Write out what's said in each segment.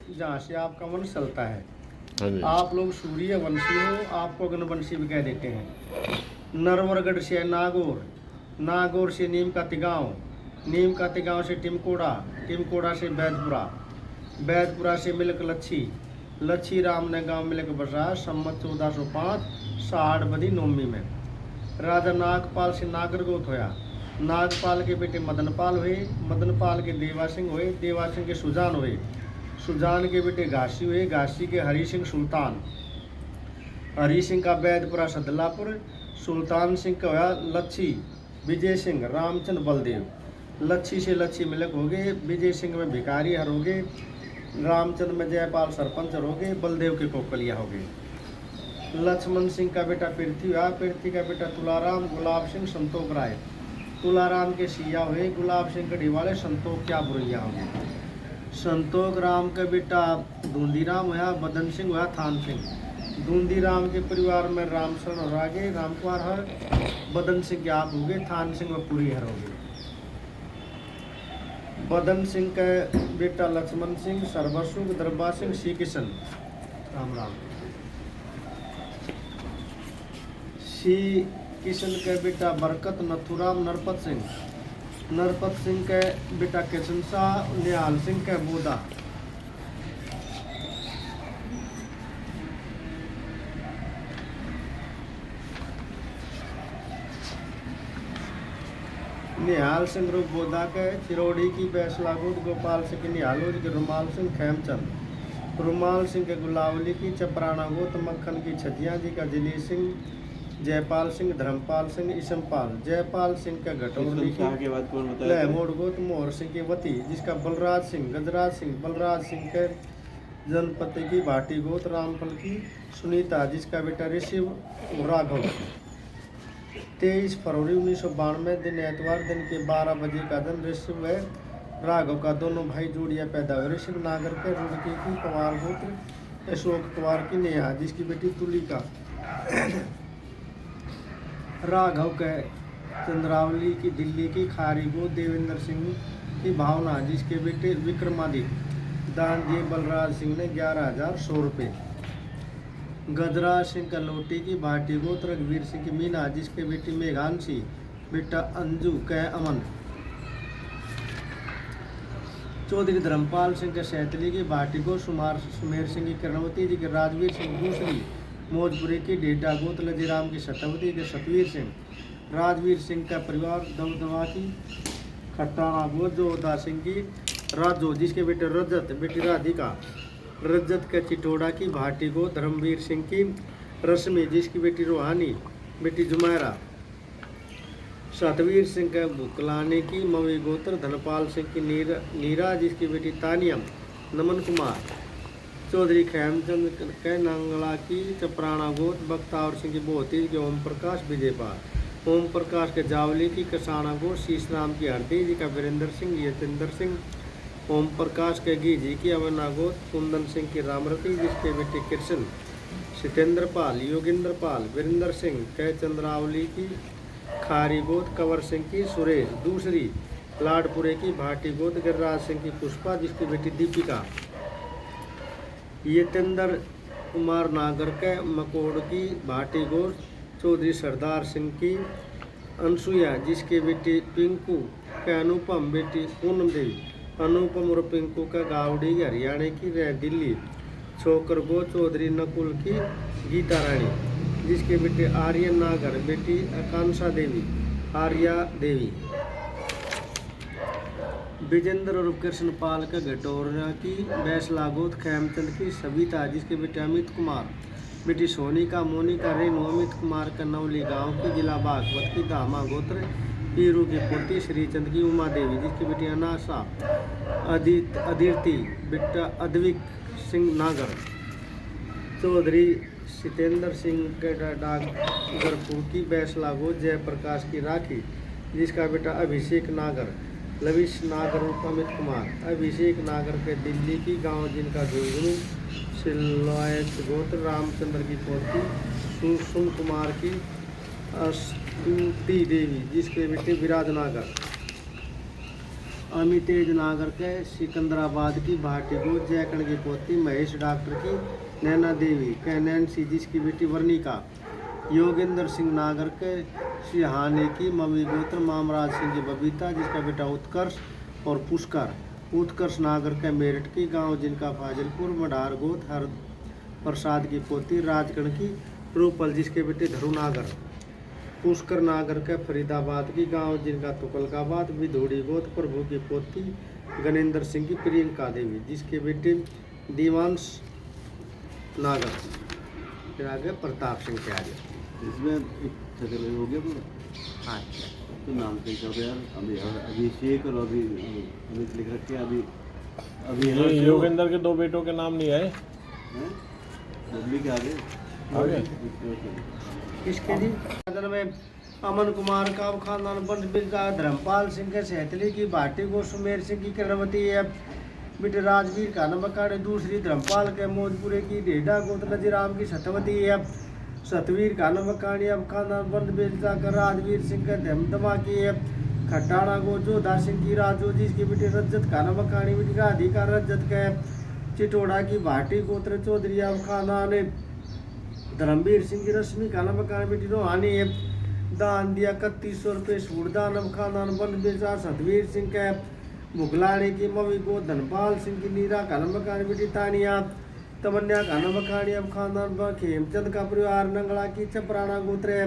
जहाँ से आपका मन चलता है। हाँ जी। आप लोग सूर्य वंशी हो, आपको गणवंशी भी कह देते हैं। नरवरगढ़ से नागौर, नागौर से नीम का तिगांव, नीम का तिगांव से टिमकोड़ा, टिमकोड़ा से बैदपुरा, बैदपुरा से मिलक लच्छी, लच्छी राम ने गांव मिलक बसा सम्मत 1405 साठ बदी नवमी में। राजा नागपाल से नागरगोत होया, नागपाल के बेटे मदनपाल हुए, मदनपाल के देवा सिंह हुए, देवा सिंह के सुजान हुए, सुजान के बेटे घासी हुए, घासी के हरि सिंह सुल्तान, हरि सिंह का बैदपुरा सदलापुर, सुल्तान सिंह का हुआ लच्छी, विजय सिंह रामचंद्र बलदेव, लच्छी से लच्छी मिलक हो गए, विजय सिंह में भिखारी हर हो गए, रामचंद्र में जयपाल सरपंच हो गए, बलदेव के कोकलिया हो गए। लक्ष्मण सिंह का बेटा पृथ्वी हुआ, पृथ्वी का बेटा तुलाराम, गुलाब सिंह संतोख राय, तुलाराम के सिया हुए, गुलाब सिंह कढ़ी वाले, संतोख क्या बुरैया हो गए। संतोख राम का बेटा धूंधीराम हुआ, बदन सिंह हुआ, थान सिंह, धूंधीराम के परिवार में रामशरण और आगे रामकुमार हर, बदन सिंह के आप हो गए, थान सिंह व पुरी हर हो गए। बदन सिंह का बेटा लक्ष्मण सिंह, सर्वसुख, दरबार सिंह, श्री किशन, राम राम। श्री किशन के बेटा बरकत, नथुराम, नरपत सिंह, नरपत सिंह के बेटा किशन शाह, निहाल सिंह के बोदा, निहाल सिंह रूप बोदा के, चिरौड़ी की बैसलागुट, गोपाल सिंह के निहालोज के, रुमाल सिंह खेमचंद, रुमाल सिंह के गुलावली की, चपराना गोत, मक्खन की छतिया जी का, जिली सिंह, जयपाल सिंह, धर्मपाल सिंह, इसमपाल, जयपाल सिंह का घटौली की, लहमोड़ गोत, मोहर सिंह की वती, जिसका बलराज सिंह, गजराज सिंह, बलराज सिंह के जनपति की भाटी गोत, रामफल की सुनीता, जिसका बेटा ऋषि राघव। 23 फरवरी 1992 दिन एतवार दिन के 12 बजे का दिन ऋषभ व राघव का दोनों भाई जोड़िया पैदा हुए। ऋषभ नागर के रुड़की की कुमार गोत्र, अशोक कुमार की नेहा, जिसकी बेटी तुलिका, राघव के चंद्रावली की दिल्ली की खारी गोद, देवेंद्र सिंह की भावना, जिसके बेटे विक्रमादित्य, दान दिए बलराज सिंह ने 11,100 रुपये। गजराज सिंह का लोटी की भाटी गोत, रघुवीर सिंह की मीना, जिसके बेटी मेघांशी, बेटा अंजू कै अमन। चौधरी धर्मपाल सिंह के सैतली की भाटी गोत, सुमेर सिंह की कर्णवती, जी के राजवीर सिंह दूसरी, मौजपुरी की डेटा गोत, लजीराम की सतवती के सतवीर सिंह, राजवीर सिंह का परिवार दमदमा की खट्टाना गोत, जोधा सिंह की राजो, जिसके बेटे रजत, बेटी राधिका, रजत के चिटोड़ा की भाटी को, धर्मवीर सिंह की रश्मि, जिसकी बेटी रूहानी, बेटी जुमैरा, सतवीर सिंह के भुकलाने की मवी गोत्र, धनपाल सिंह की नीरा, जिसकी बेटी तानियम, नमन कुमार, चौधरी खेमचंद के नंगला की चपराना गोत, बख्तावर सिंह की बोहती के ओम प्रकाश, विजयपाल, ओम प्रकाश के जावली की कसाना गोत, शीशराम की हरदी, जी का वीरेंद्र सिंह, यतेंद्र सिंह, ओम प्रकाश के घी जी की अवना गोत, कुंदन सिंह की रामरती, जिसके बेटे कृष्ण, सितेंद्र पाल, योगेंद्र पाल, वीरेंद्र सिंह के चंद्रावली की खारी गोत, कंवर सिंह की सुरेश, दूसरी लाडपुरे की भाटी गोत, गिरिराज सिंह की पुष्पा, जिसकी बेटी दीपिका, यतेंद्र कुमार नागर के मकोड़ की भाटी गोत, चौधरी सरदार सिंह की अनसुईया, जिसके बेटी पिंकू के अनुपम, बेटी पूनम देवी, अनुपम और पिंकू का गावड़ी हरियाणा की रह दिल्ली, छोकर गो, चौधरी नकुल की गीता रानी, जिसके बेटे आर्यन नागर, बेटी आकांक्षा देवी, आर्या देवी, विजेंद्र और कृष्ण पाल का घटोरा की बैसलागोत, खेमचंद की सविता, जिसके बेटे अमित कुमार, बेटी सोनिका, मोनिका, रेणु, अमित कुमार का नवली गांव की, जिला बागपत की दामा गोत्र, पीरू की पोती श्रीचंद की उमा देवी, जिसकी बेटी अनासा, अदिति, बेटा अद्विक सिंह नागर, चौधरी सितेंद्र सिंह के डाकगरपुर की बैसलागो, जयप्रकाश की राखी, जिसका बेटा अभिषेक नागर, लविश नागर और अमित कुमार, अभिषेक नागर के दिल्ली की गांव, जिनका झुंझुनू, सिलवायत गोत्र, रामचंद्र की पोती सुषुम कुमार की स्तुति देवी, जिसके बेटे विराज नागर, अमितेज नागर के सिकंदराबाद की भाटी को जयकण की पोती महेश डॉक्टर की नैना देवी के नैन्सी जिसकी बेटी वर्णिका योगेंद्र सिंह नागर के सिहाने की मवी गोत्र मामराज सिंह की बबीता जिसका बेटा उत्कर्ष और पुष्कर उत्कर्ष नागर के मेरठ की गांव जिनका फाजिलपुर मडार गोत हर प्रसाद की पोती राजगढ़ की रूपल जिसके बेटे धरू नागर पुष्कर नागर के फरीदाबाद की गांव जिनका तुकलकाबाद विधोड़ी गोत प्रभु की पोती गणेंद्र सिंह की प्रियंका देवी जिसके बेटे दीवांश नागर फिर आगे प्रताप सिंह के आगे इसमें एक जगह हो गया पूरा। हाँ तो नाम सही कर यार अभी अभिषेक और अभी अमित लिख रखे हैं अभी अभी ये योगेंद्र के दो बेटों के नाम नहीं आए हैं बबली के आगे आगे किसके जी सदन में अमन कुमार का खानदान बंद का धर्मपाल सिंह के सहतली की भाटी को सुमेर सिंह की किरणवती है बेटे राजवीर का नमकाड़े दूसरी धर्मपाल के मौजपुरे की ढेडा गोत नजीराम की सतवती है सतवीर का नमकाणी अब खानदान बंद बेचता कर राजवीर सिंह के धमधमा की है खट्टाणा गो जोधा सिंह की राजो जिसकी बेटी रज्जत का नमकाणी बेटी राधिका रज्जत के चिटोड़ा की भाटी गोत्र चौधरी अब खानदान धर्मवीर सिंह की रश्मि का नमकाणी बेटी रोहानी है दान दिया 3100 रुपये सूरदान अब खानदान बंद बेचा सतवीर सिंह के मुगलाने की मवी को धनपाल सिंह की नीरा का नमकानी बेटी तानिया तमन्या का नमकानी अब खानदान पर खेमचंद का परिवार नंगला की छपराना गोत्र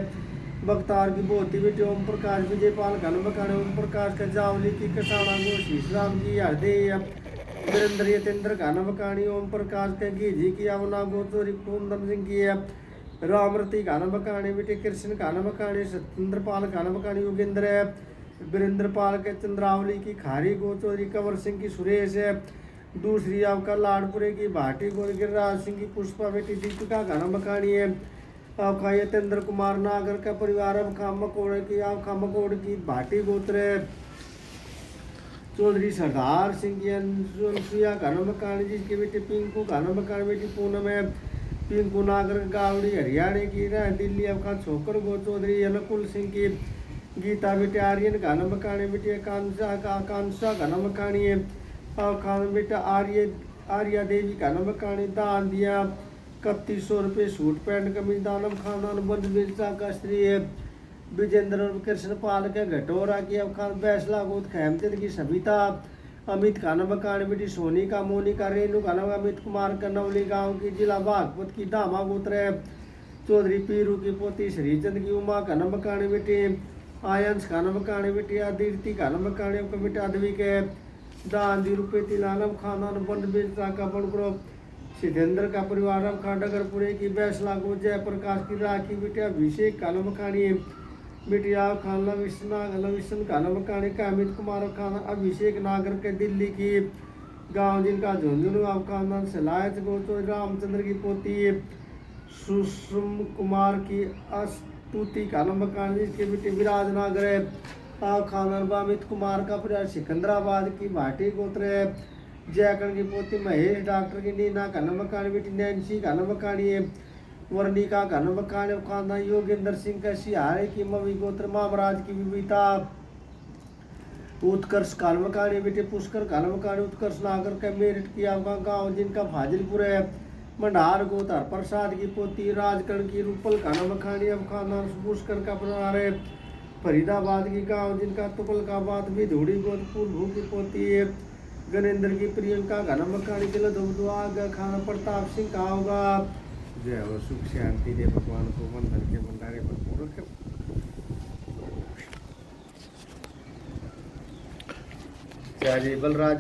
बख्तार की बोती बेटी ओम प्रकाश विजयपाल का नमकानी ओम प्रकाश का जावली की कसाना गो शीशराम की हरदेय वीरेंद्र यतेंद्र का नमकानी ओम प्रकाश के घीजी की अवना गोचोरी कुंदन सिंह की रामरती का नमकानी बेटी कृष्ण का नमकानी सत्येंद्र पाल का नमकानी योगेंद्र वीरेंद्र पाल के चंद्रावली की खारी गोचौरी कंवर सिंह की सुरेश है दूसरी आपका लाडपुरे की भाटी गोर गिरिराज सिंह की पुष्पा बेटी दीपिका का नमकानी है आपका यतेंद्र कुमार नागर का परिवार अब खामकोड़ की आप खामकोड़ की भाटी गोत्र चौधरी सरदार सिंह की अनुसुईया का नमकानी जिसकी बेटी पिंकू का नमकानी बेटी पूनम है पिंकू नागर गावड़ी हरियाणा की दिल्ली आपका छोकर गो चौधरी अनुकूल सिंह की गीता बेटे आर्यन का नमकानी बेटी आकांक्षा का नमकानी है खान बेटा आर्या देवी का नमकानी दान दिया 3100 रुपये सूट पैंट कमीज दानम खानदान बंद बिरसा का स्त्री है विजेंद्र और कृष्ण पाल के घटोरा की अब खान बैसला गोद खेमचंद की सविता अमित का नमकानी बेटी सोनी का मोनिका रेणु का नम अमित कुमार कन्नौली गाँव की जिला बागपत की दामा गोत्र है चौधरी पीरू की पोती श्रीचंद की उमा का नमकानी बेटी आयंस का नमकानी बेटी आदित्य का नमकानी बेटी अदवी के दान दी रुपये तिलानम खानदान बंद बेचता का बनकरो सिद्धेंद्र का परिवार अब खाडगरपुरे की बैसला को जयप्रकाश की राखी बेटी अभिषेक का नमकानी बेटी आप खान लविशन का नमकानी का अमित कुमार खान अभिषेक नागर के दिल्ली की गांव जिनका झुंझुनू अब खानदान सलायत गोचो रामचंद्र की पोती सुषम कुमार की स्तुति का नमकानी जिसके बेटी विराज नागर है खानदान अमित कुमार का परिवार सिकंदराबाद की भाटी गोत्र है जयकरण की पोती महेश डॉक्टर की नीना का नमकानी बेटी नैन्सी का नमकानी है वर्णिका का नमकानी खानदान योगेंद्र सिंह का सिहारे की मवी गोत्र मामराज की विविता उत्कर्ष का नमकानी बेटे पुष्कर का नमकानी उत्कर्ष नागर का मेरठ की आपका गाँव जिनका फाजिलपुर है मंडार गोतर प्रसाद की पोती राजगढ़ की रूपल का नमकानी अब खानदान पुष्कर का परिवार है फरीदाबाद की गांव जिनका तुकलकाबाद भी धूड़ी गोदपुर भू की पोती है गणेंद्र की प्रियंका का नमकानी दुआग खाना प्रताप सिंह का होगा जय हो सुख शांति दे भगवान को मंदिर के भंडारे पर पूर्ण जय जी बलराज।